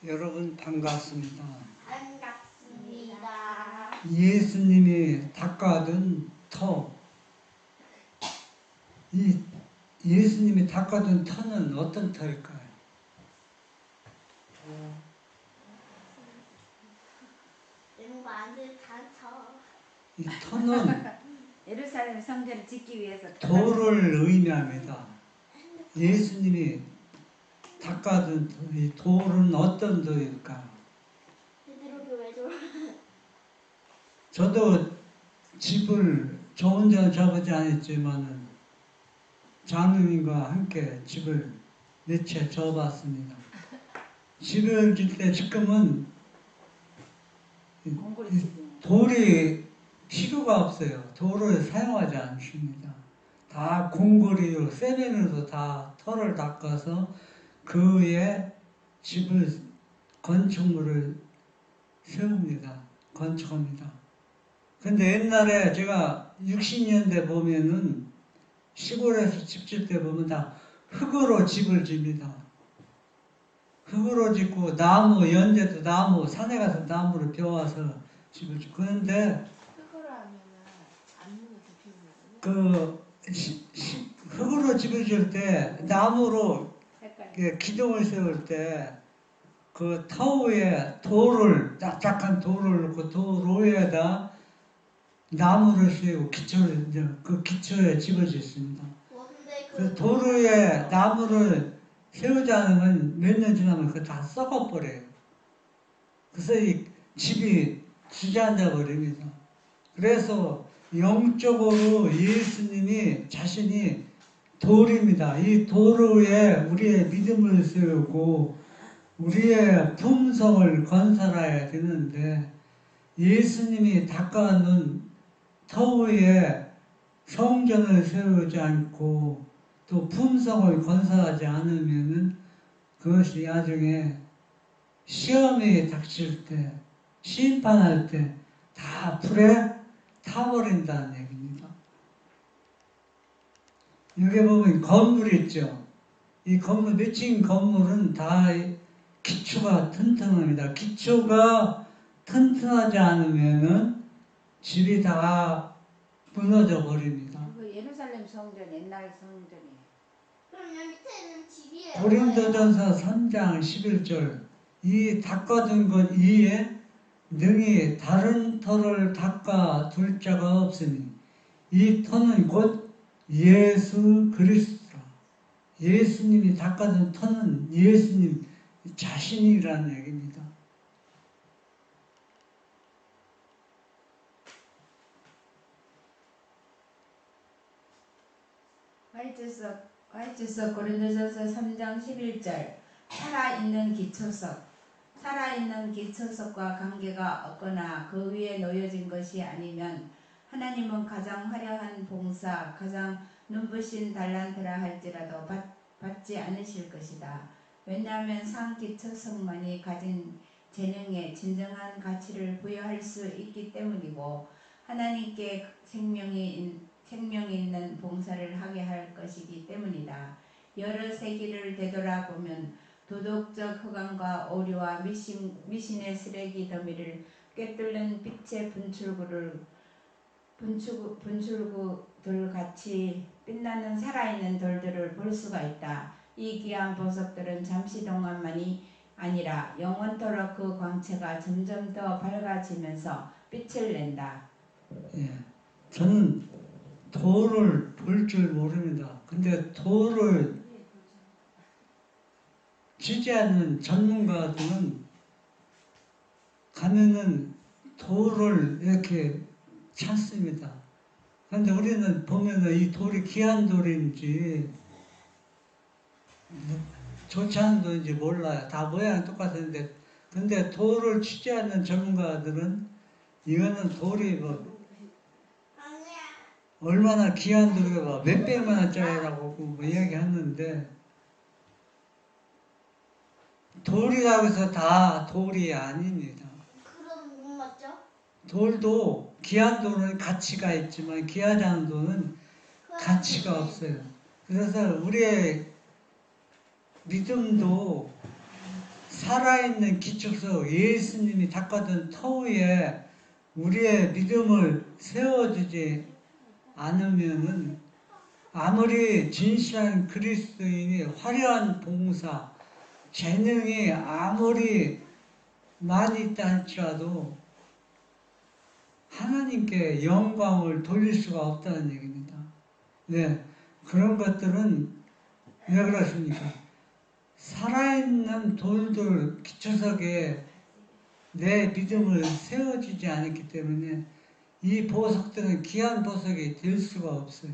여러분 반갑습니다. 반갑습니다. 예수님이 닦아둔 터. 이 예수님이 닦아둔 터는 어떤 터일까요? 멤버들 다쳐. 이 터는 예루살렘 성전을 짓기 위해서 도를 의미합니다. 예수님이 닦아둔 이 돌은 어떤 돌일까? 베드로교회 돌. 저도 집을 저 혼자 접지 않았지만은 장로님과 함께 집을 몇 채 접었습니다. 집을 질 때 지금은 공고리 이 돌이 필요가 없어요. 돌을 사용하지 않습니다. 다 공고리로 세면으로 다 털을 닦아서 그 위에 집을 건축물을 세웁니다. 건축합니다. 근데 옛날에 제가 60년대 보면은 시골에서 집 질 때 보면 다 흙으로 집을 집니다. 흙으로 짓고 나무, 연제도 나무, 산에 가서 나무를 베어와서 집을 짓고 그런데 흙으로 하면은 안무도 피우거든요. 흙으로 집을 지을 때 나무로 헷갈려. 기둥을 세울 때 그 터 위에 돌을 납작한 돌을 넣고 돌 위에다 나무를 세우고 기초를 이제 그 기초에 집을 짓습니다. 근데 그 돌 위에 나무를 세우지 않으면 몇 년 지나면 그거 다 썩어버려요. 그래서 이 집이 주저앉아 버립니다. 그래서 영적으로 예수님이 자신이 돌입니다. 이 돌 위에 우리의 믿음을 세우고 우리의 품성을 건설해야 되는데 예수님이 닦아놓은 터 위에 성전을 세우지 않고 또 품성을 건설하지 않으면은 그것이 나중에 시험이 닥칠 때, 심판할 때 다 불에 타버린다는 얘기입니다. 여기 보면 건물 있죠. 이 건물, 맺힌 건물은 다 기초가 튼튼합니다. 기초가 튼튼하지 않으면은 집이 다 무너져 버립니다. 그 예루살렘 성전 옛날 성전이에요. 그럼 여기 밑에는 집이에요. 고린도전서 3장 11절 이 닦아둔 것 이에 능히 다른 터를 닦아 둘 자가 없으니 이 터는 곧 예수 그리스도라. 예수님이 닦아둔 터는 예수님 자신이라는 얘기입니다. 화이트석 고린도전서 3장 11절 살아있는 기초석과 관계가 없거나 그 위에 놓여진 것이 아니면 하나님은 가장 화려한 봉사, 가장 눈부신 달란트라 할지라도 받지 않으실 것이다. 왜냐하면 상기초석만이 가진 재능에 진정한 가치를 부여할 수 있기 때문이고 하나님께 생명이 있는 봉사를 하게 할 것이기 때문이다. 여러 세기를 되돌아보면 도덕적 허감과 오류와 미신의 쓰레기 더미를 꿰뚫는 빛의 분출구들 같이 빛나는 살아있는 돌들을 볼 수가 있다. 이 귀한 보석들은 잠시 동안만이 아니라 영원토록 그 광채가 점점 더 밝아지면서 빛을 낸다. 예, 저는 돌을 볼 줄 모릅니다. 근데 돌을 치지 않는 전문가들은 가면은 돌을 이렇게 찾습니다. 그런데 우리는 보면은 이 돌이 귀한 돌인지 좋지 않은 돌인지 몰라요. 다 모양이 똑같은데 근데 돌을 치지 않는 전문가들은 이거는 돌이 뭐 얼마나 귀한 돌이가 뭐 몇백만 원짜리라고 뭐 이야기하는데 돌이라고 해서 다 돌이 아닙니다. 그럼 못 맞죠? 돌도 귀한 돌은 가치가 있지만 귀하지 않은 돌은 가치가 없어요. 그래서 우리의 믿음도 살아있는 기초석 예수님이 닦아둔 터 위에 우리의 믿음을 세워주지 않으면은 아무리 진실한 그리스도인이 화려한 봉사, 재능이 아무리 많이 있다 할지라도 하나님께 영광을 돌릴 수가 없다는 얘기입니다. 네, 그런 것들은 왜 그렇습니까? 살아있는 돌들 기초석에 내 믿음을 세워주지 않았기 때문에 이 보석들은 귀한 보석이 될 수가 없어요.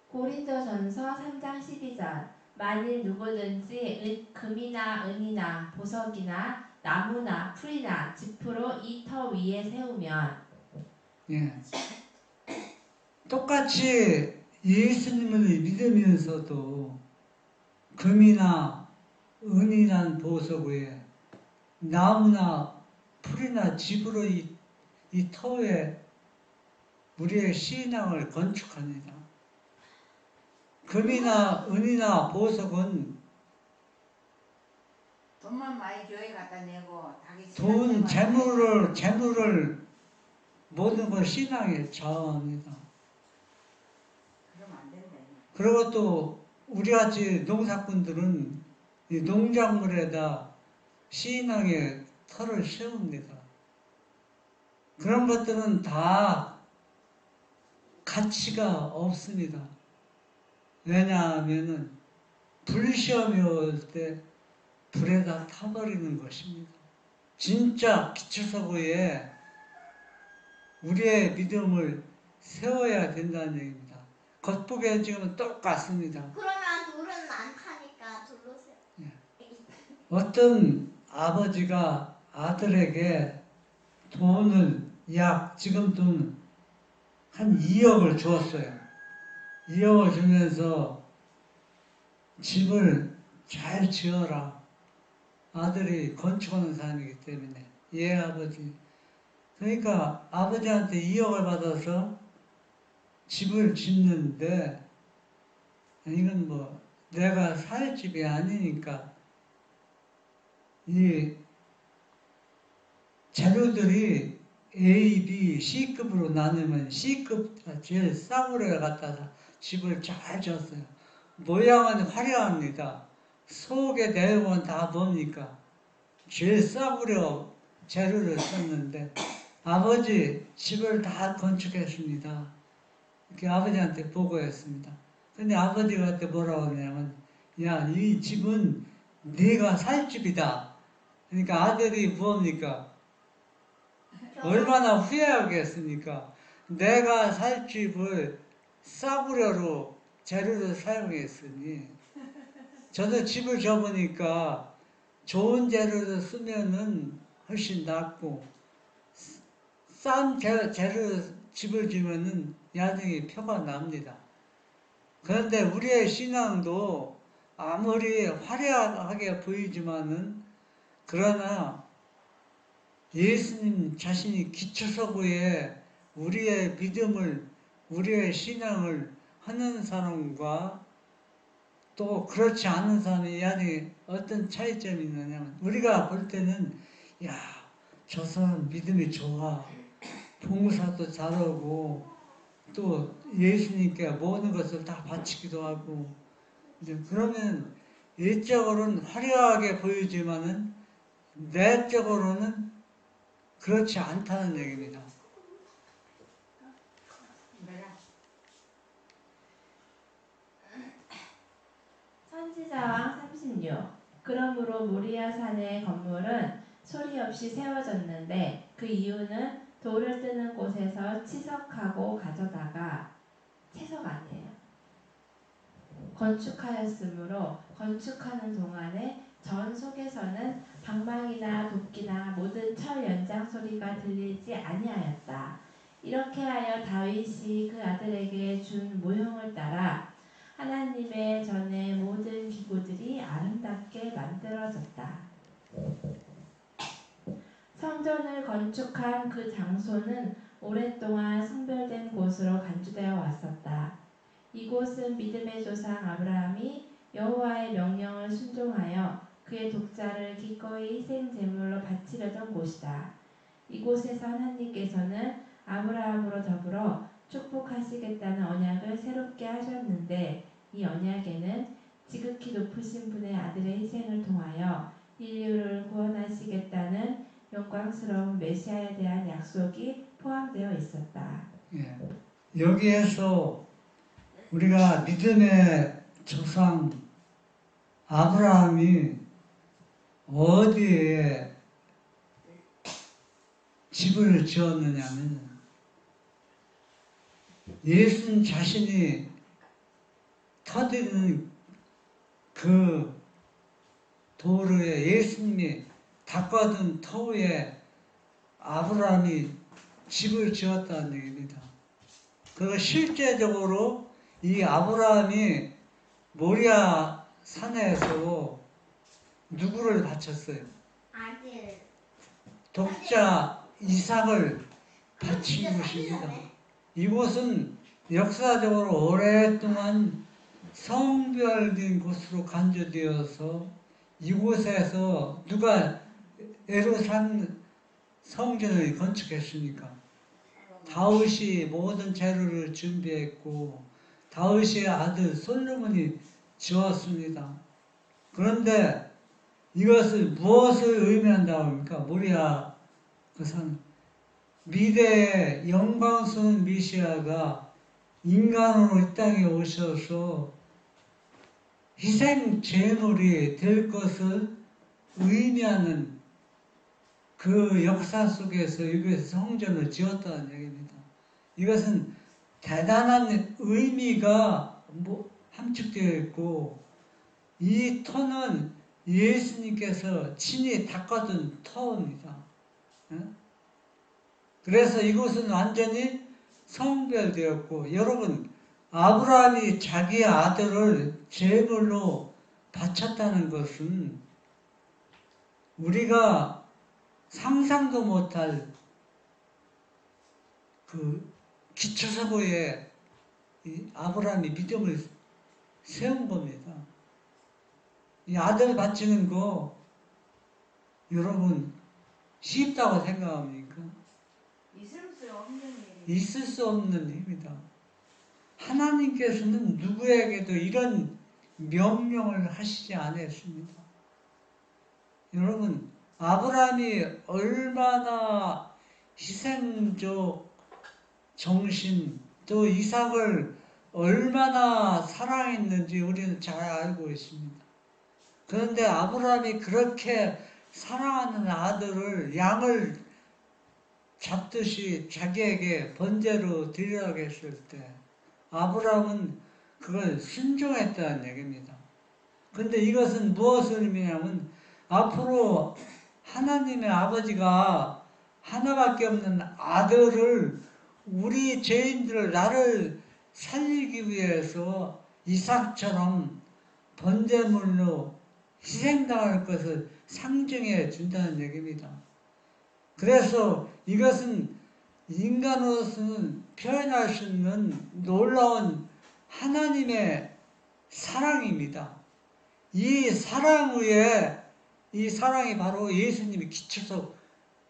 고린도전서 3장 12절 만일 누구든지 금이나 은이나 보석이나 나무나 풀이나 짚으로 이 터 위에 세우면 예. 똑같이 예수님을 믿으면서도 금이나 은이란 보석 위에 나무나 풀이나 집으로 이 터에 우리의 신앙을 건축합니다. 금이나 은이나 보석은 돈만 많이 교회 갖다 내고 자기 돈, 신앙생활 재물을 모든 걸 신앙에 좌우합니다. 그러면 안 된다. 그리고 또 우리같이 농사꾼들은 이 농작물에다 신앙의 터를 세웁니다. 그런 것들은 다 가치가 없습니다. 왜냐하면은 불시험이 올 때 불에다 타버리는 것입니다. 진짜 기초석 위에 우리의 믿음을 세워야 된다는 얘기입니다. 겉보기에는 지금은 똑같습니다. 그러면 돌은 안 타니까 돌로 세워. 어떤 아버지가 아들에게 돈을 지금 돈 한 2억을 주었어요. 2억을 주면서 집을 잘 지어라. 아들이 건축하는 사람이기 때문에. 예, 아버지. 그러니까 아버지한테 2억을 받아서 집을 짓는데 이건 뭐 내가 살 집이 아니니까 이 재료들이 A, B, C급으로 나누면 C급 제일 싸구려 갖다가 집을 잘 지었어요. 모양은 화려합니다. 속의 내용은 다 뭡니까? 제일 싸구려 재료를 썼는데 아버지 집을 다 건축했습니다. 이렇게 아버지한테 보고했습니다. 근데 아버지가 그때 뭐라고 하냐면 야, 이 집은 네가 살 집이다. 그러니까 아들이 뭡니까? 얼마나 후회하겠습니까? 내가 살 집을 싸구려로 재료를 사용했으니 저도 집을 접으니까 좋은 재료를 쓰면은 훨씬 낫고 싼 재료 집을 지면은 나중에 표가 납니다. 그런데 우리의 신앙도 아무리 화려하게 보이지만은 그러나 예수님 자신이 기초석 위에 우리의 믿음을, 우리의 신앙을 하는 사람과 또 그렇지 않은 사람이 나중에 어떤 차이점이 있느냐면 우리가 볼 때는 야, 저 사람 믿음이 좋아. 봉사도 잘하고 또 예수님께 모든 것을 다 바치기도 하고 이제 그러면 일적으로는 화려하게 보이지만은 내적으로는 그렇지 않다는 얘기입니다. 선지자왕 36 그러므로 모리아 산의 건물은 소리 없이 세워졌는데 그 이유는 돌을 뜨는 곳에서 치석하고 가져다가 채석 아니에요. 건축하였으므로 건축하는 동안에 전 속에서는 방망이나 도끼나 모든 철 연장 소리가 들리지 아니하였다. 이렇게 하여 다윗이 그 아들에게 준 모형을 따라 하나님의 전에 모든 기구들이 아름답게 만들어졌다. 성전을 건축한 그 장소는 오랫동안 성별된 곳으로 간주되어 왔었다. 이곳은 믿음의 조상 아브라함이 순종하여 그의 독자를 기꺼이 희생 제물로 바치려던 곳이다. 이곳에서 하나님께서는 아브라함으로 더불어 축복하시겠다는 언약을 새롭게 하셨는데 이 언약에는 지극히 높으신 분의 아들의 희생을 통하여 인류를 구원하시겠다는 영광스러운 메시아에 대한 약속이 포함되어 있었다. 예. 여기에서 우리가 믿음의 조상 아브라함이 어디에 집을 지었느냐면 예수님 자신이 터지는 그 도로에 예수님이 닦아둔 터위에 아브라함이 집을 지었다는 얘기입니다. 그리고 실제적으로 이 아브라함이 모리아 산에서 누구를 바쳤어요? 아들. 독자 이삭을 바친 곳입니다. 이곳은 역사적으로 오랫동안 성별된 곳으로 간주되어서 이곳에서 누가 예루살렘 성전을 건축했습니까? 다윗이 모든 재료를 준비했고 다윗의 아들 솔로몬이 지었습니다. 그런데 이것을 무엇을 의미한다고 합니까? 모리아 그 산 미래의 영광스러운 메시아가 인간으로 이 땅에 오셔서 희생 제물이 될 것을 의미하는 그 역사 속에서 이곳에서 성전을 지었다는 얘기입니다. 이것은 대단한 의미가 함축되어 있고 이 터는 예수님께서 친히 닦아둔 터입니다. 그래서 이곳은 완전히 성별되었고 여러분 아브라함이 자기 아들을 제물로 바쳤다는 것은 우리가 상상도 못할 그 기초사고에 이 아브라함이 믿음을 세운 겁니다. 이 아들 바치는 거 여러분 쉽다고 생각합니까? 있을 수 없는 일입니다. 하나님께서는 누구에게도 이런 명령을 하시지 않았습니다. 여러분 아브라함이 얼마나 희생적 정신 또 이삭을 얼마나 사랑했는지 우리는 잘 알고 있습니다. 그런데 아브라함이 그렇게 사랑하는 아들을 양을 잡듯이 자기에게 번제로 드리라고 했을 때 아브라함은 그걸 순종했다는 얘기입니다. 그런데 이것은 무엇을 의미냐면 앞으로 하나님의 아버지가 하나밖에 없는 아들을 우리 죄인들을 나를 살리기 위해서 이삭처럼 번제물로 희생당할 것을 상징해 준다는 얘기입니다. 그래서 이것은 인간으로서는 표현할 수 없는 놀라운 하나님의 사랑입니다. 이 사랑 위에 이 사랑이 바로 예수님이 기초서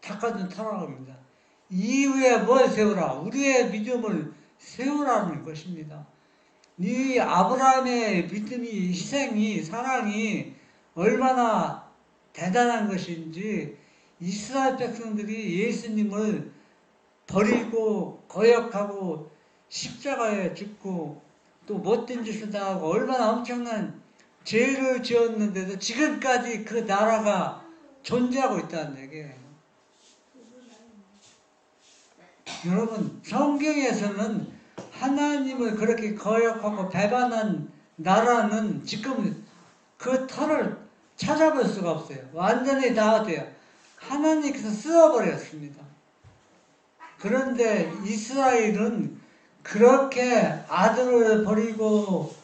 닦아준 타락입니다. 이 위에 뭘 세우라? 우리의 믿음을 세우라는 것입니다. 이 아브라함의 믿음이 희생이 사랑이 얼마나 대단한 것인지 이스라엘 백성들이 예수님을 버리고 거역하고 십자가에 죽고 또 못된 짓을 당하고 얼마나 엄청난 죄를 지었는데도 지금까지 그 나라가 존재하고 있다는 얘기예요. 여러분 성경에서는 하나님을 그렇게 거역하고 배반한 나라는 지금 그 터를 찾아볼 수가 없어요. 완전히 다 돼요. 하나님께서 쓰어버렸습니다. 그런데 이스라엘은 그렇게 아들을 버리고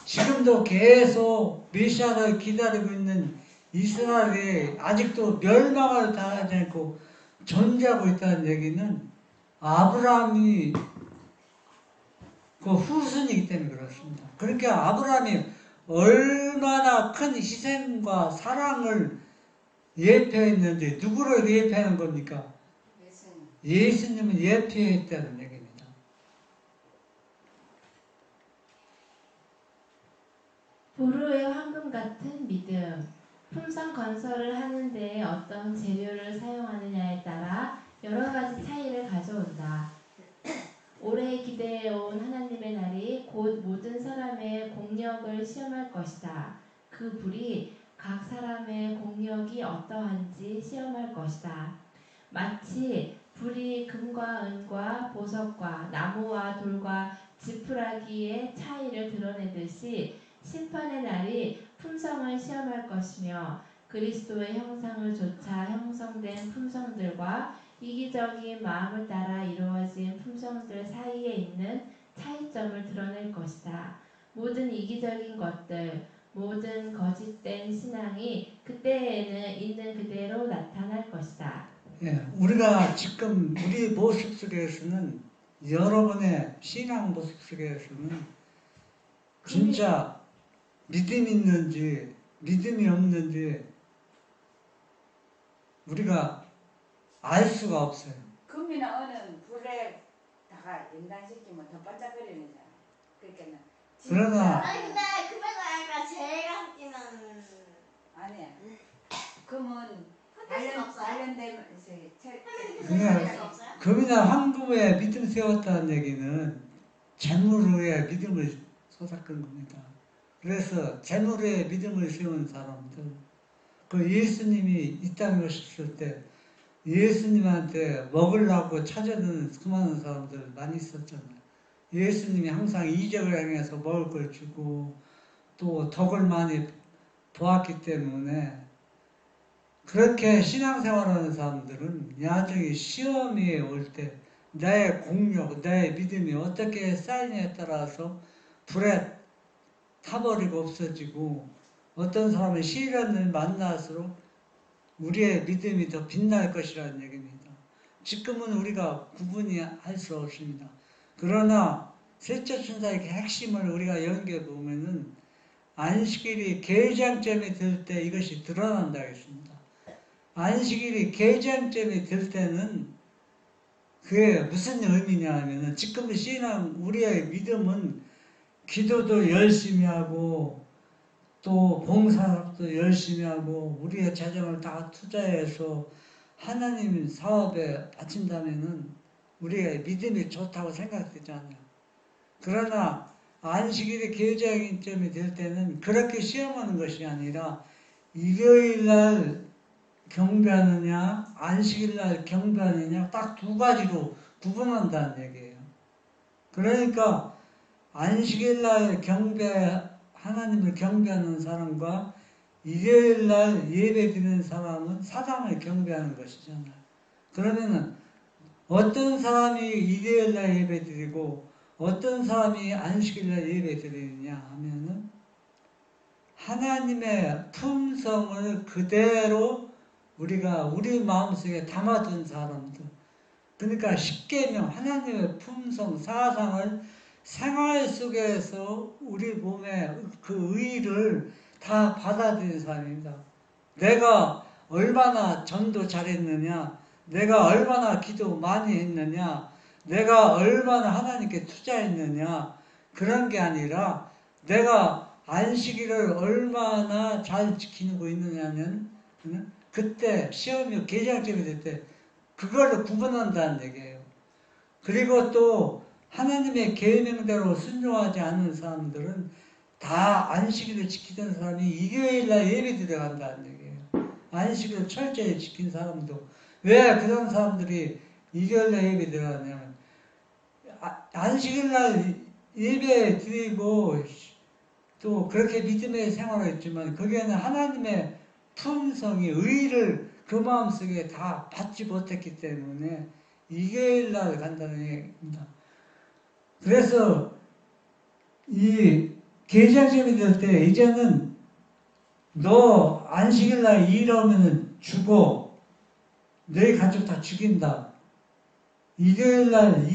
지금도 계속 메시아를 기다리고 있는 이스라엘이 아직도 멸망을 당하지 않고 존재하고 있다는 얘기는 아브라함이 그 후손이기 때문에 그렇습니다. 그러니까 아브라함이 얼마나 얼마나 큰 희생과 사랑을 예표했는지 누구를 예표하는 겁니까? 예수님을 예표했다는 얘기입니다. 보루의 황금 같은 믿음. 품성 건설을 하는 데에 어떤 재료를 사용하느냐에 따라 여러 가지 차이를 가져온다. 오래 기대해온 하나님의 날이 곧 모든 사람의 공력을 시험할 것이다. 그 불이 각 사람의 공력이 어떠한지 시험할 것이다. 마치 불이 금과 은과 보석과 나무와 돌과 지푸라기의 차이를 드러내듯이 심판의 날이 품성을 시험할 것이며 그리스도의 형상을 조차 형성된 품성들과 이기적인 마음을 따라 이루어진 품성들 사이에 있는 차이점을 드러낼 것이다. 모든 이기적인 것들, 모든 거짓된 신앙이 그때에는 있는 그대로 나타날 것이다. 예, 우리가 지금 우리 모습 속에서는 여러분의 신앙 모습 속에서는 진짜 믿음이 있는지 믿음이 없는지 우리가 알 수가 없어요. 금이나 어는 불에다가 연단시키면 더 반짝거리는 잖아. 그러니까는 그러나 아니 근데 그래서 약간 제가 느끼는 아니야. 금은 흩을 수 없어요? 단련되면 그냥 흩을 수 없어요? 금이나 황금에 믿음 세웠다는 얘기는 재물에 믿음을 쏟아끈 겁니다. 그래서 재물에 믿음을 세운 사람들, 그 예수님이 이 땅에 오셨을 때 예수님한테 먹으려고 찾아드는 수많은 사람들 많이 있었잖아요. 예수님이 항상 이적을 행해서 먹을 걸 주고 또 덕을 많이 보았기 때문에 그렇게 신앙생활하는 사람들은 나중에 시험이 올 때 나의 공력, 나의 믿음이 어떻게 쌓이냐에 따라서 불에 타버리고 없어지고 어떤 사람은 시련을 만날수록 우리의 믿음이 더 빛날 것이라는 얘기입니다. 지금은 우리가 구분이 할 수 없습니다. 그러나 셋째 천사의 핵심을 우리가 연구해 보면은 안식일이 개장점이 될 때 이것이 드러난다 했습니다. 안식일이 개장점이 될 때는 그게 무슨 의미냐 하면은 지금 신앙 우리의 믿음은 기도도 열심히 하고 또 봉사도 열심히 하고 우리의 재정을 다 투자해서 하나님 사업에 바친다면은 우리의 믿음이 좋다고 생각되지 않아요. 그러나 안식일이 개장점이 될 때는 그렇게 시험하는 것이 아니라 일요일날 경배하느냐 안식일날 경배하느냐 딱 두 가지로 구분한다는 얘기예요. 그러니까 안식일날 하나님을 경배하는 사람과 일요일날 예배드리는 사람은 사람을 경배하는 것이잖아요. 그러면은 어떤 사람이 일요일날 예배드리고 어떤 사람이 안식일날 예배드리느냐 하면은 하나님의 품성을 그대로 우리가 우리 마음속에 담아둔 사람들. 그러니까 십계명 하나님의 품성 사상을 생활 속에서 우리 몸에 그 의의를 다 받아들인 사람입니다. 내가 얼마나 전도 잘했느냐, 내가 얼마나 기도 많이 했느냐, 내가 얼마나 하나님께 투자했느냐, 그런 게 아니라 내가 안식일을 얼마나 잘 지키고 있느냐는 그때 시험이 개장점이 될 때 그걸로 구분한다는 얘기예요. 그리고 또 하나님의 계명대로 순종하지 않는 사람들은 다 안식일을 지키던 사람이 일요일날 예배 들어간다는 얘기예요. 안식일을 철저히 지킨 사람도 왜 그런 사람들이 일요일날 예배 들어가냐면 안식일날 예배 드리고 또 그렇게 믿음의 생활을 했지만 거기에는 하나님의 품성이 의의를 그 마음속에 다 받지 못했기 때문에 일요일날 간다는 얘기입니다. 그래서 이 개장점이 될 때 이제는 너 안식일날 일하면은 죽어. 너희 가족 다 죽인다. 일요일날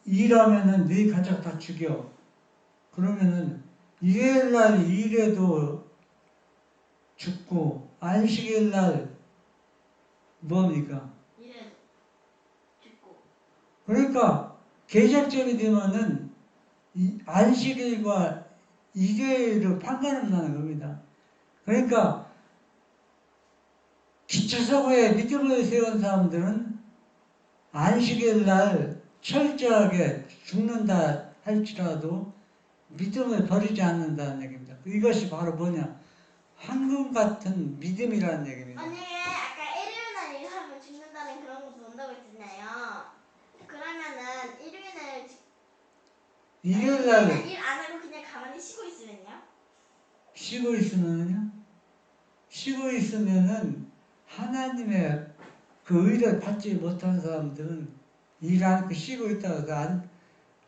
일하면은 너희 가족 다 죽여. 그러면은 일요일날 일해도 죽고 안식일 날 뭡니까? 이래 죽고. 그러니까 계절절이 되면은 이 안식일과 일요일로 판가름나는 겁니다. 그러니까 기초사고에 믿음을 세운 사람들은 안식일 날 철저하게 죽는다 할지라도 믿음을 버리지 않는다는 얘기입니다. 이것이 바로 뭐냐? 황금 같은 믿음이라는 얘기입니다. 만약에 아까 일요일날 일하면 죽는다는 그런 것도 온다고 했잖아요. 그러면은 일요일 날 일 안 하고 그냥 가만히 쉬고 있으면요? 쉬고 있으면은 하나님의 그 의를 받지 못한 사람들은 일 안 하고 쉬고 있다고 해서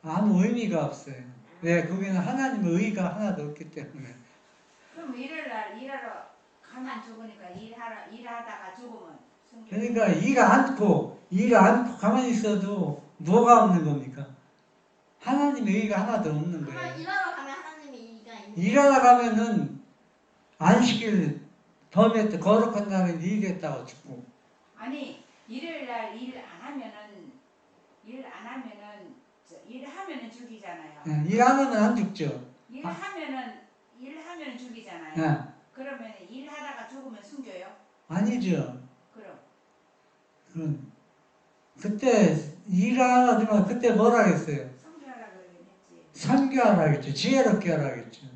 아무 의미가 없어요. 왜? 거기는 하나님의 의가 하나도 없기 때문에. 그럼 일요일 날 일하러 가면 죽으니까 일하다가 죽으면 숨겨. 그러니까 일 않고 가만히 있어도 뭐가 없는 겁니까? 하나님의 의가 하나도 없는 그러면 거예요. 일하러 가면 하나님의 의가 있는 일하다 가면은 안식일 범에 때 거룩한 날에 일했다고 죽고. 아니 일요일 날 일하면은 죽이잖아요. 일 안 하면 안 죽죠. 일하면은 죽이잖아요. 예, 그러면 일하다가 죽으면 숨겨요? 아니죠. 그럼 그때 일 안 하지만 그때 뭐라 했어요? 성교하라 그러긴 했지. 선교하라 하겠죠. 지혜롭게 하라 하겠죠.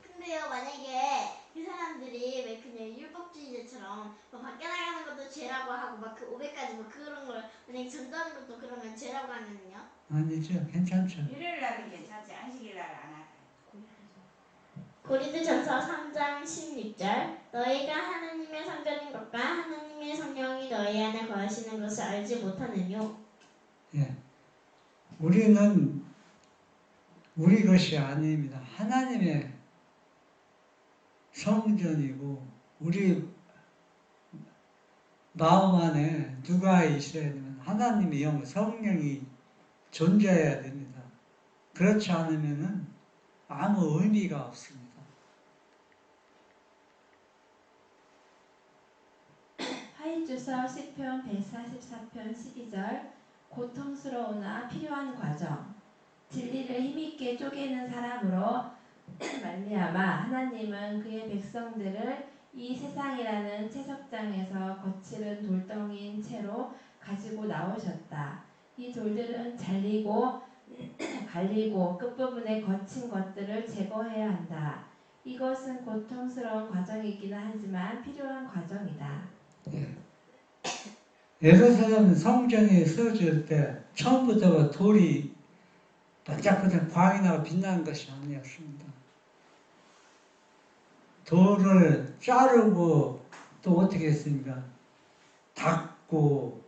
근데요, 만약에 그 사람들이 왜 그냥 율법주의자처럼 뭐 밖에 나가는 것도 죄라고 하고 막 그 500가지 뭐 그런 걸 만약에 전도하는 것도 그러면 죄라고 하면요? 아니죠. 괜찮죠. 일요일 날은 괜찮지. 안식일 날 안 하. 고린도전서 3장 16절 너희가 하나님의 성전인 것과 하나님의 성령이 너희 안에 거하시는 것을 알지 못하느뇨. 예. 우리는 우리 것이 아닙니다. 하나님의 성전이고 우리 마음 안에 누가 있어야 되면 하나님의 영, 성령이 존재해야 됩니다. 그렇지 않으면은 아무 의미가 없습니다. 하인주서 시편 144편 12절 고통스러우나 필요한 과정 진리를 힘있게 쪼개는 사람으로 말미암아 하나님은 그의 백성들을 이 세상이라는 채석장에서 거칠은 돌덩이인 채로 가지고 나오셨다. 이 돌들은 잘리고 갈리고 끝부분에 거친 것들을 제거해야 한다. 이것은 고통스러운 과정이기는 하지만 필요한 과정이다. 예루살렘 성전이 세워질 때 처음부터 돌이 반짝반짝 광이 나고 빛나는 것이 아니었습니다. 돌을 자르고 또 어떻게 했습니까? 닦고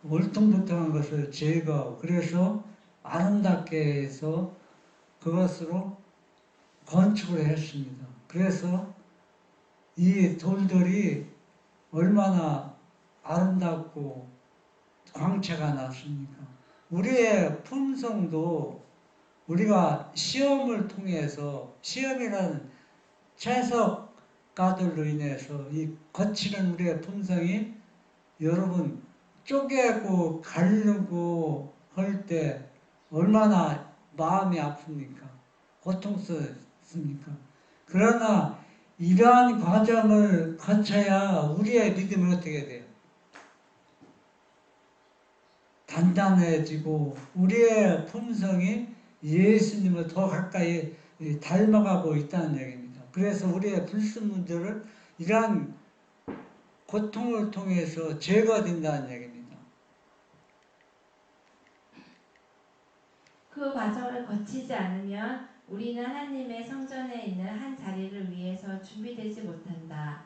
울퉁불퉁한 것을 제거하고 그래서 아름답게 해서 그것으로 건축을 했습니다. 그래서 이 돌들이 얼마나 아름답고 광채가 났습니까? 우리의 품성도 우리가 시험을 통해서 시험이라는 채석가들로 인해서 이 거칠은 우리의 품성이 여러분 쪼개고 가르고 할 때 얼마나 마음이 아픕니까? 고통스럽습니까? 그러나 이러한 과정을 거쳐야 우리의 믿음이 어떻게 돼요? 단단해지고 우리의 품성이 예수님을 더 가까이 닮아가고 있다는 얘기입니다. 그래서 우리의 불순물들을 이러한 고통을 통해서 제거된다는 얘기입니다. 그 과정을 거치지 않으면 우리는 하나님의 성전에 있는 한 자리를 위해서 준비되지 못한다.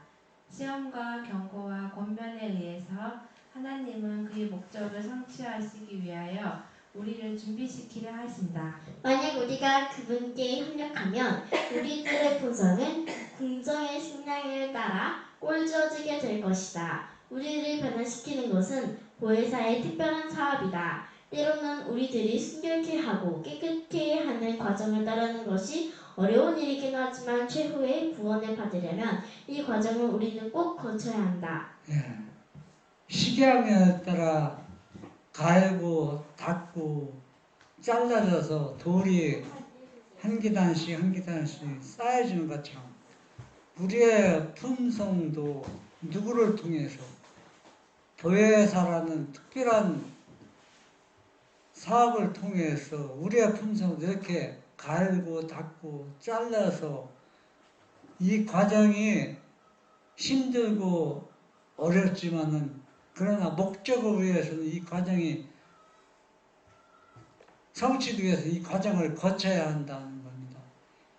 시험과 경고와 권면에 의해서 하나님은 그의 목적을 성취하시기 위하여 우리를 준비시키려 하신다. 만약 우리가 그분께 협력하면 우리들의 본성은 궁정의 식량을 따라 꼴지어지게 될 것이다. 우리를 변화시키는 것은 보혜사의 특별한 사업이다. 때로는 우리들이 순결케 하고 깨끗게 하는 과정을 따르는 것이 어려운 일이긴 하지만 최후의 구원을 받으려면 이 과정을 우리는 꼭 거쳐야 한다. 예. 식양에 따라 갈고 닦고 잘라져서 돌이 한 계단씩 한 계단씩 쌓여지는 것처럼 우리의 품성도 누구를 통해서 교회사라는 특별한 사업을 통해서 우리의 품성을 이렇게 갈고 닦고 잘라서 이 과정이 힘들고 어렵지만은 그러나 목적을 위해서는 이 과정이 성취되기 위해서 이 과정을 거쳐야 한다는 겁니다.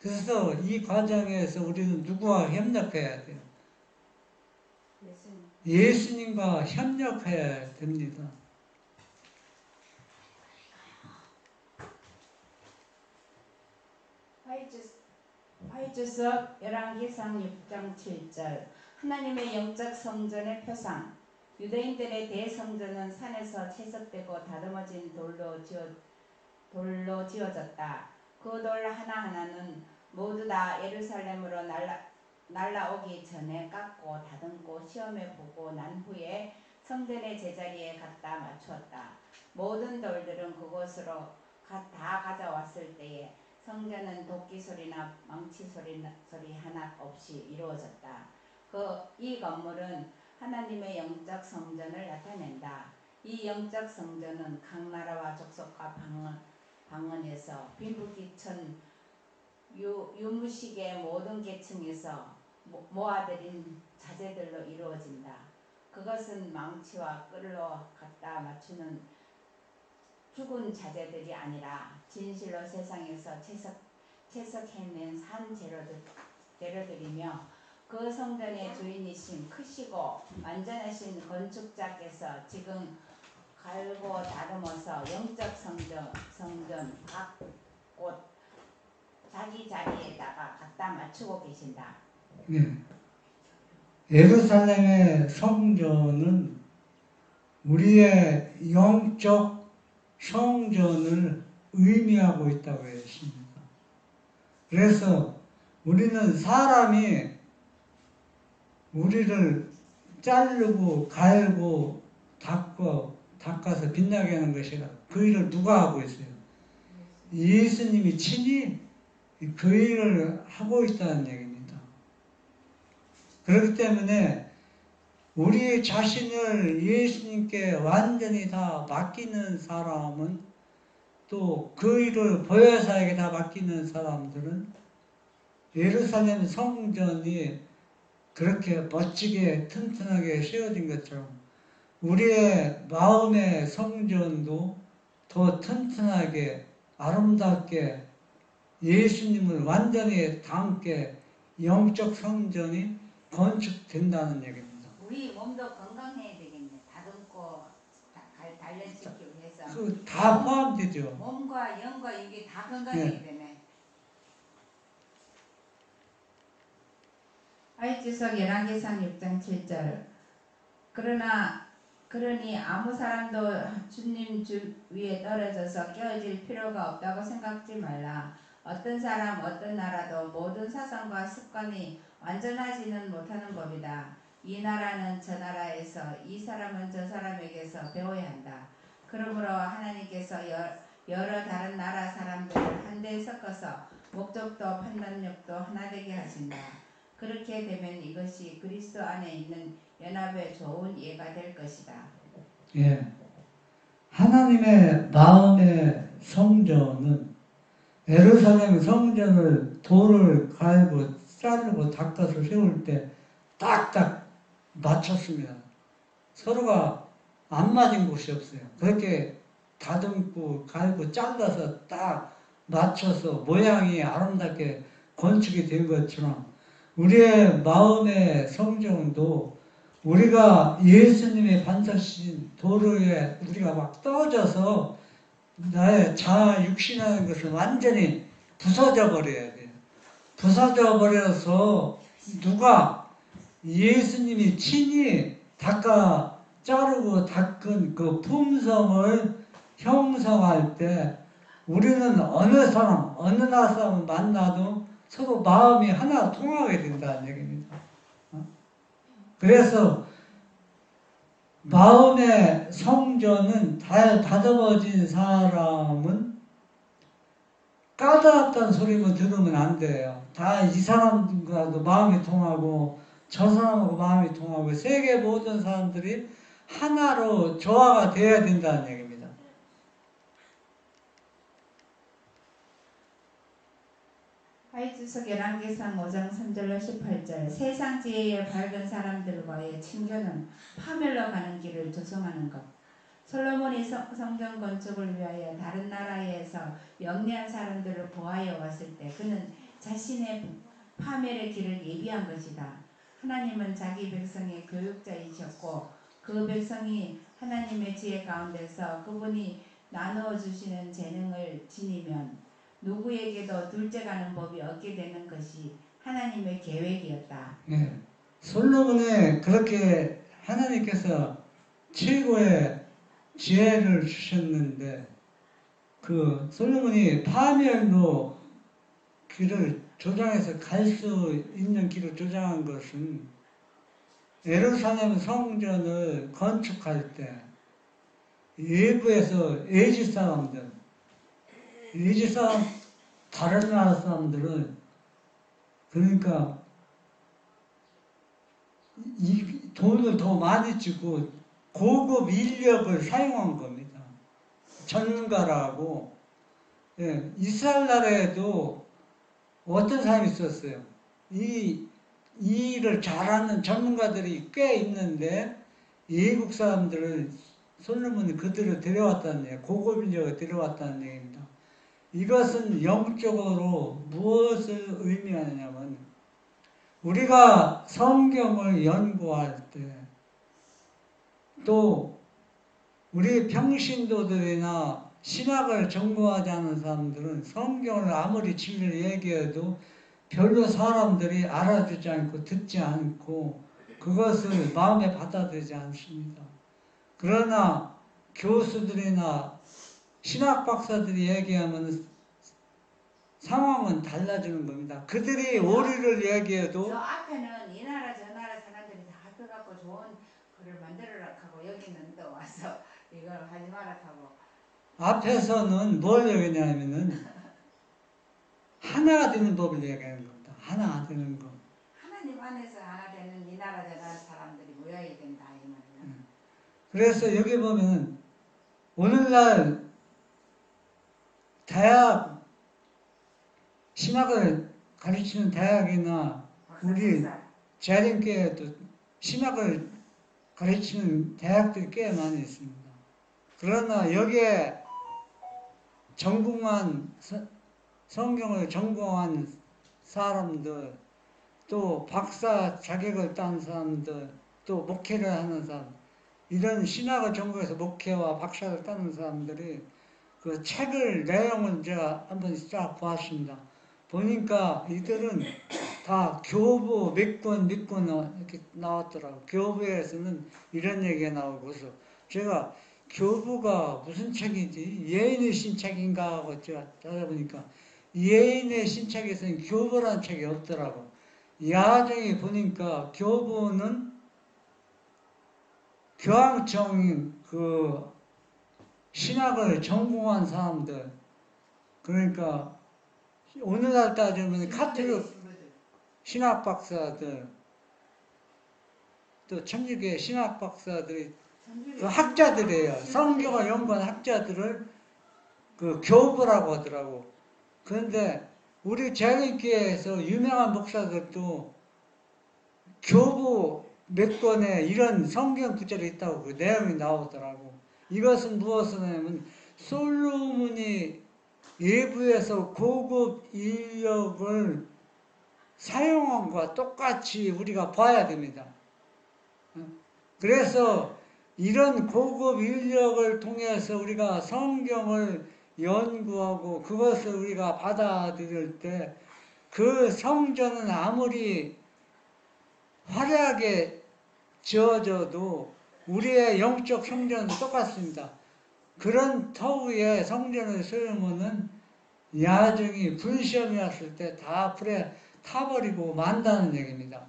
그래서 이 과정에서 우리는 누구와 협력해야 돼요? 예수님과 협력해야 됩니다. 화이주석 열왕기상 6장 7절 하나님의 영적 성전의 표상 유대인들의 대성전은 산에서 채석되고 다듬어진 돌로 지어졌다. 그 돌 하나하나는 모두 다 예루살렘으로 날라오기 전에 깎고 다듬고 시험해 보고 난 후에 성전의 제자리에 갖다 맞추었다. 모든 돌들은 그곳으로 다 가져왔을 때에 성전은 도끼 소리나 망치 소리 하나 없이 이루어졌다. 이 건물은 하나님의 영적 성전을 나타낸다. 이 영적 성전은 각 나라와 족속과 방언에서 빈부귀천 유무식의 모든 계층에서 모아들인 자제들로 이루어진다. 그것은 망치와 끌로 갖다 맞추는 죽은 자제들이 아니라 진실로 세상에서 채석해낸 산 재료들이며 그 성전의 주인이신 크시고 완전하신 건축자께서 지금 갈고 다듬어서 영적 성전 각 곳 자기 자리에다가 갖다 맞추고 계신다. 네. 예루살렘의 성전은 우리의 영적 성전을 의미하고 있다고 했습니다. 그래서 우리는 사람이 우리를 자르고 갈고 닦아서 빛나게 하는 것이라 그 일을 누가 하고 있어요? 예수님이 친히 그 일을 하고 있다는 얘기입니다. 그렇기 때문에 우리 자신을 예수님께 완전히 다 맡기는 사람은 또 그 일을 보혜사에게 다 맡기는 사람들은 예루살렘 성전이 그렇게 멋지게 튼튼하게 세워진 것처럼 우리의 마음의 성전도 더 튼튼하게 아름답게 예수님을 완전히 담게 영적 성전이 건축된다는 얘기입니다. 우리 몸도 건강해야 되겠네. 다듬고 단련시키고 해서 그 다 포함되죠. 몸과 영과 이게 다 건강해야 네. 되네. 화이트석 열왕기상 6장 7절 그러니 아무 사람도 주님 주 위에 떨어져서 깨어질 필요가 없다고 생각지 말라. 어떤 사람 어떤 나라도 모든 사상과 습관이 완전하지는 못하는 법이다. 이 나라는 저 나라에서 이 사람은 저 사람에게서 배워야 한다. 그러므로 하나님께서 여러 다른 나라 사람들을 한데 섞어서 목적도 판단력도 하나 되게 하신다. 그렇게 되면 이것이 그리스도 안에 있는 연합의 좋은 예가 될 것이다. 예. 하나님의 마음의 성전은 예루살렘 성전을 돌을 갈고 자르고 닦아서 세울 때 딱딱 맞췄습니다. 서로가 안 맞은 곳이 없어요. 그렇게 다듬고 갈고 잘라서 딱 맞춰서 모양이 아름답게 건축이 된 것처럼 우리의 마음의 성전도 우리가 예수님의 반석신 도로에 우리가 막 떠져서 나의 자아 육신이라는 것을 완전히 부서져 버려야 돼요. 부서져 버려서 누가 예수님이 친히 닦아 자르고 닦은 그 품성을 형성할 때 우리는 어느 사람, 어느 나라 사람 만나도 서로 마음이 하나 통하게 된다는 얘기입니다. 그래서 마음의 성전은 다듬어진 사람은 까다롭다는 소리만 들으면 안 돼요. 다 이 사람과도 마음이 통하고 저 사람하고 마음이 통하고 세계 모든 사람들이 하나로 조화가 되어야 된다는 얘기입니다. 하이주석 열왕기상 5장 3절로 18절 세상 지혜에 밝은 사람들과의 친교는 파멸로 가는 길을 조성하는 것. 솔로몬이 성전 건축을 위하여 다른 나라에서 영리한 사람들을 보아여 왔을 때 그는 자신의 파멸의 길을 예비한 것이다. 하나님은 자기 백성의 교육자이셨고 그 백성이 하나님의 지혜 가운데서 그분이 나누어 주시는 재능을 지니면 누구에게도 둘째가는 법이 없게 되는 것이 하나님의 계획이었다. 네. 솔로몬에 그렇게 하나님께서 최고의 지혜를 주셨는데 그 솔로몬이 파멸로 길을 조장해서 갈 수 있는 길을 조장한 것은 예루살렘 성전을 건축할 때 외부에서 에지 사람들, 에지 사람 다른 나라 사람들은 그러니까 이 돈을 더 많이 주고 고급 인력을 사용한 겁니다. 전문가라고. 예, 이스라엘 나라에도 어떤 사람이 있었어요. 이 일을 잘하는 전문가들이 꽤 있는데 외국 사람들을 솔로몬이 그들을 데려왔다는 얘기예요. 고급 인력을 데려왔다는 얘기입니다. 이것은 영적으로 무엇을 의미하냐면 우리가 성경을 연구할 때 또 우리 평신도들이나 신학을 전공하지 않은 사람들은 성경을 아무리 진리를 얘기해도 별로 사람들이 알아주지 않고 듣지 않고 그것을 마음에 받아들이지 않습니다. 그러나 교수들이나 신학 박사들이 얘기하면 상황은 달라지는 겁니다. 그들이 오리를 얘기해도 저 앞에는 이 나라 저 나라 사람들이 다 합해갖고 좋은 글을 만들어라 하고 여기는 또 와서 이걸 하지 마라 하고 앞에서는 뭘 얘기하냐면은 하나가 되는 법을 얘기하는 겁니다. 하나가 되는 것. 하나님 안에서 하나 되는 이 나라 저 나라 사람들이 모여야 된다 이 말이야. 그래서 여기 보면은 오늘날 대학 신학을 가르치는 대학이나 우리 재림교회도 신학을 가르치는 대학들이 꽤 많이 있습니다. 그러나 여기에 전공한 성경을 전공한 사람들 또 박사 자격을 딴 사람들 또 목회를 하는 사람 이런 신학을 전공해서 목회와 박사를 따는 사람들이 그 책을 내용을 제가 한번 쫙 보았습니다. 보니까 이들은 다 교부 몇 권 이렇게 나왔더라고요. 교부에서는 이런 얘기가 나오고서 제가 교부가 무슨 책이지? 예인의 신책인가 하고 제가 찾아보니까 예인의 신책에서는 교부라는 책이 없더라고. 야정에 보니까 교부는 교황청 그 신학을 전공한 사람들 그러니까 오늘날 따지면 카톨릭 신학 박사들 또 천주교 신학 박사들이 그 학자들이에요. 성경을 연구한 학자들을 그 교부라고 하더라고. 그런데 우리 재림교회에서 유명한 목사들도 교부 몇 권에 이런 성경 구절이 있다고 그 내용이 나오더라고. 이것은 무엇을 하냐면 솔로몬이 외부에서 고급 인력을 사용한 것과 똑같이 우리가 봐야 됩니다. 그래서 이런 고급 인력을 통해서 우리가 성경을 연구하고 그것을 우리가 받아들일 때 그 성전은 아무리 화려하게 지어져도 우리의 영적 성전은 똑같습니다. 그런 터위에 성전의 솔로몬은 야증이 불시험이 왔을 때 다 불에 타버리고 만다는 얘기입니다.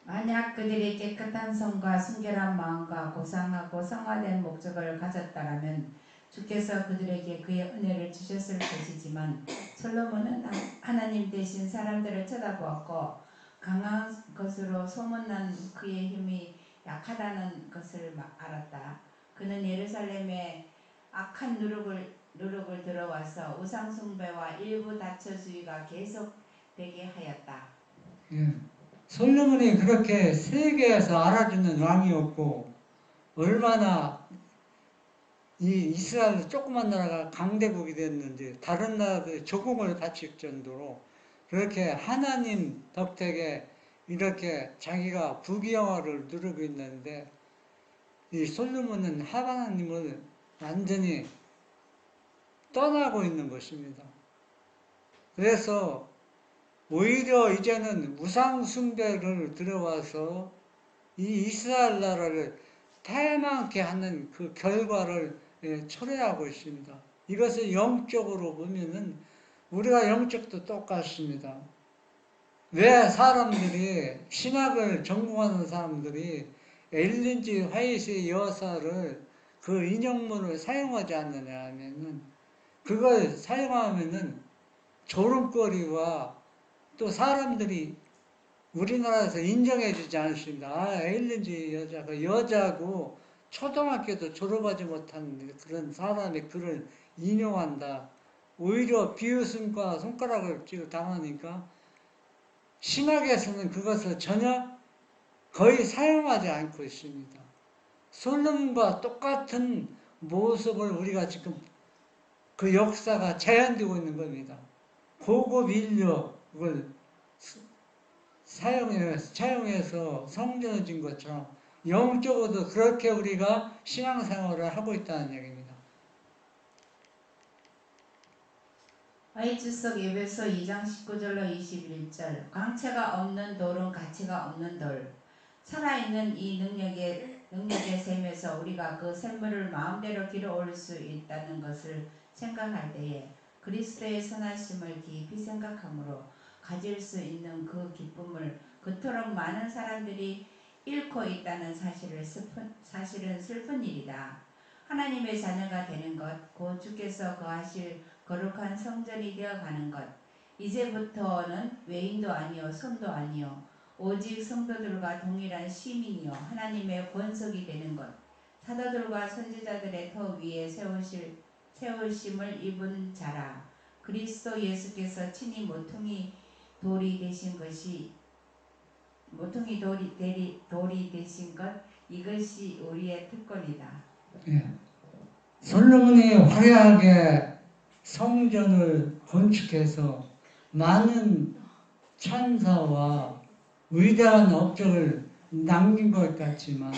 만약 그들이 깨끗한 성과 순결한 마음과 고상하고 성화된 목적을 가졌다라면 주께서 그들에게 그의 은혜를 주셨을 것이지만 솔로몬은 하나님 대신 사람들을 쳐다보았고 강한 것으로 소문난 그의 힘이 약하다는 것을 알았다. 그는 예루살렘에 악한 누룩을 들어와서 우상숭배와 일부 다처주의가 계속되게 하였다. 예. 솔로몬이 그렇게 세계에서 알아주는 왕이었고 얼마나 이 이스라엘 조그만 나라가 강대국이 됐는지 다른 나라들이 조공을 바칠 정도로 그렇게 하나님 덕택에 이렇게 자기가 부귀영화를 누리고 있는데 이 솔로몬은 하나님을 완전히 떠나고 있는 것입니다. 그래서 오히려 이제는 우상 숭배를 들어와서 이 이스라엘 나라를 패망케 하는 그 결과를 초래하고 있습니다. 이것을 영적으로 보면은 우리가 영적도 똑같습니다. 왜 사람들이 신학을 전공하는 사람들이 엘린 G. 화이트의 여사를 그 인형물을 사용하지 않느냐 하면은 그걸 사용하면은 조롱거리와 또 사람들이 우리나라에서 인정해주지 않습니다. 아, 엘린 G. 여자가 여자고 초등학교도 졸업하지 못한 그런 사람의 글을 인용한다. 오히려 비웃음과 손가락을 쥐고 당하니까 신학에서는 그것을 전혀 거의 사용하지 않고 있습니다. 솔로몬과 똑같은 모습을 우리가 지금 그 역사가 재현되고 있는 겁니다. 고급 인력을 차용해서 성전을 진 것처럼 영적으로도 그렇게 우리가 신앙생활을 하고 있다는 얘기입니다. 화이트석 에베소 2장 19절로 21절 광채가 없는 돌은 가치가 없는 돌 살아있는 이 능력의 셈에서 우리가 그 샘물을 마음대로 길어올 수 있다는 것을 생각할 때에 그리스도의 선하심을 깊이 생각함으로 가질 수 있는 그 기쁨을 그토록 많은 사람들이 잃고 있다는 사실은 슬픈 일이다. 하나님의 자녀가 되는 것, 곧 주께서 거하실 거룩한 성전이 되어가는 것, 이제부터는 외인도 아니요 손도 아니요 오직 성도들과 동일한 시민이요 하나님의 권속이 되는 것, 사도들과 선지자들의 터 위에 세우심을 입은 자라. 그리스도 예수께서 친히 모퉁이 돌이 되신 것, 이것이 우리의 특권이다. 예. 솔로몬이 화려하게 성전을 건축해서 많은 찬사와 위대한 업적을 남긴 것 같지만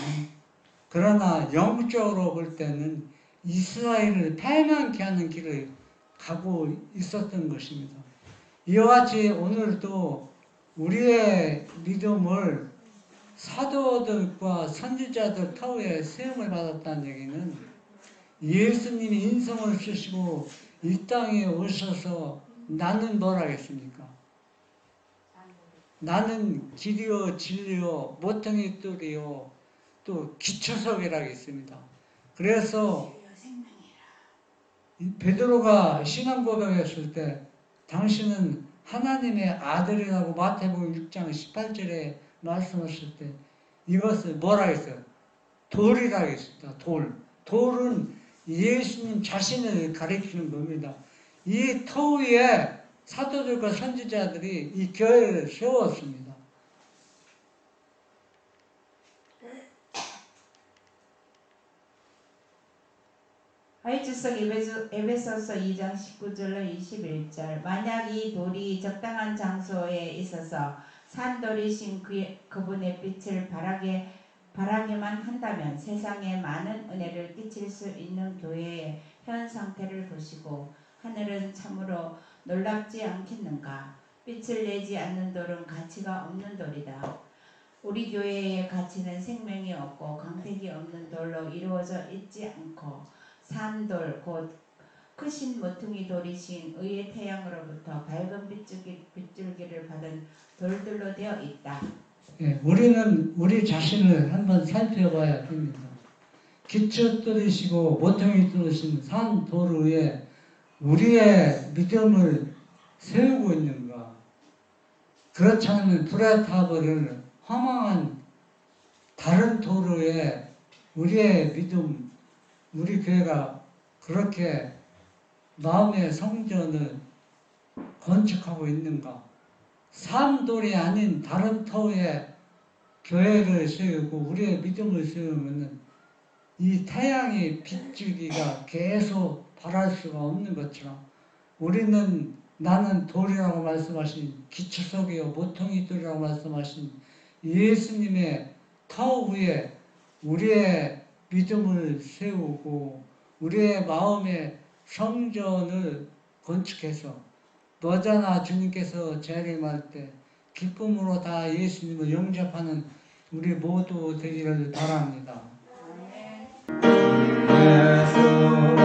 그러나 영적으로 볼 때는 이스라엘을 패망케 하는 길을 가고 있었던 것입니다. 이와 같이 오늘도 우리의 믿음을 사도들과 선지자들 터위에 세움을 받았다는 얘기는 예수님이 인성을 쓰시고 이 땅에 오셔서 나는 뭘 하겠습니까? 나는 길이요 진리요 모퉁이 돌이요 또 기초석이라고 있습니다. 그래서 베드로가 신앙 고백했을 때 당신은 하나님의 아들이라고 마태복음 6장 18절에 말씀하실 때 이것을 뭐라 했어요? 돌이라고 했습니다. 돌은 예수님 자신을 가리키는 겁니다. 이 터 위에 사도들과 선지자들이 이 교회를 세웠습니다. 화이트석 에베소서 2장 19절로 21절 만약 이 돌이 적당한 장소에 있어서 산돌이신 그분의 빛을 바라게만 한다면 세상에 많은 은혜를 끼칠 수 있는 교회의 현 상태를 보시고 하늘은 참으로 놀랍지 않겠는가. 빛을 내지 않는 돌은 가치가 없는 돌이다. 우리 교회의 가치는 생명이 없고 광택이 없는 돌로 이루어져 있지 않고 산돌 곧 크신 모퉁이 돌이신 의의 태양으로부터 밝은 빗줄기를 받은 돌들로 되어 있다. 예, 우리는 우리 자신을 한번 살펴봐야 됩니다. 기초 뚫으시고 모퉁이 뚫으신 산 돌 위에 우리의 믿음을 세우고 있는가? 그렇지 않으면 불에 타버릴 허망한 다른 돌 위에 우리의 믿음, 우리 교회가 그렇게 마음의 성전을 건축하고 있는가? 산돌이 아닌 다른 터에 교회를 세우고 우리의 믿음을 세우면은 이 태양의 빗줄기가 계속 발할 수가 없는 것처럼 우리는 나는 돌이라고 말씀하신 기초석이요 모퉁이 돌이라고 말씀하신 예수님의 터 위에 우리의 믿음을 세우고 우리의 마음의 성전을 건축해서 너잖아 주님께서 재림할 때 기쁨으로 다 예수님을 영접하는 우리 모두 되기를 바랍니다. 아멘. 예수